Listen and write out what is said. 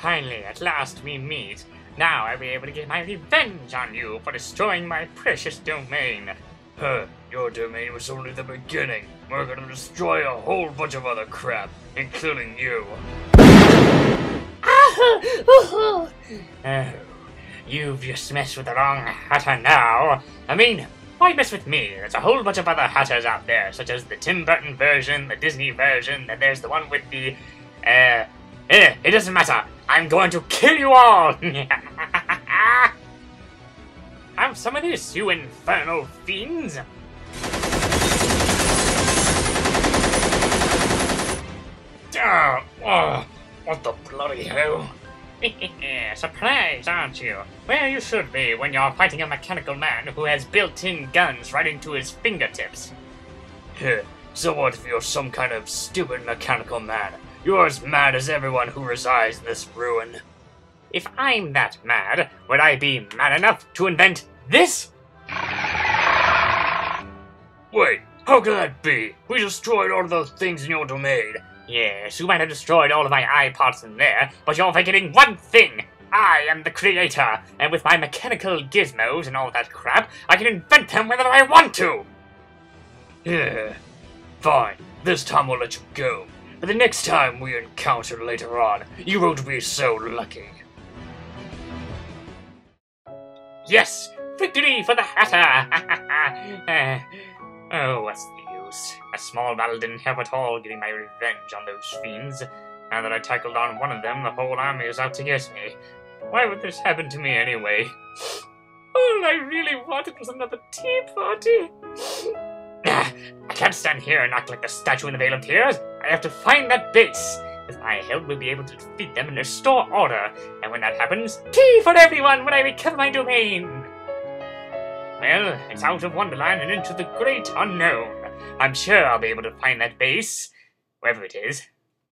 Finally, at last we meet. Now I'll be able to get my revenge on you for destroying my precious domain. Your domain was only the beginning. We're gonna destroy a whole bunch of other crap, including you. Oh, you've just messed with the wrong hatter now. I mean, why mess with me? There's a whole bunch of other hatters out there, such as the Tim Burton version, the Disney version, and there's the one with the, it doesn't matter. I'm going to kill you all! Have some of this, you infernal fiends! What the bloody hell? Surprised, aren't you? Well, you should be when you're fighting a mechanical man who has built-in guns right into his fingertips. So what if you're some kind of stupid mechanical man? You're as mad as everyone who resides in this ruin. If I'm that mad, would I be mad enough to invent this? Wait, how can that be? We destroyed all of those things in your domain. Yes, you might have destroyed all of my iPods in there, but you're forgetting one thing. I am the creator, and with my mechanical gizmos and all that crap, I can invent them whenever I want to! Yeah, fine. This time we'll let you go. But the next time we encounter later on, you won't be so lucky. Yes! Victory for the Hatter! Oh, what's the use? A small battle didn't help at all getting my revenge on those fiends. Now that I tackled on one of them, the whole army is out to get me. Why would this happen to me anyway? All I really wanted was another tea party. I can't stand here and act like the statue in the Vale of Tears. I have to find that base. With my help, we'll be able to defeat them and restore order. And when that happens, tea for everyone when I recover my domain. Well, it's out of Wonderland and into the great unknown. I'm sure I'll be able to find that base, wherever it is.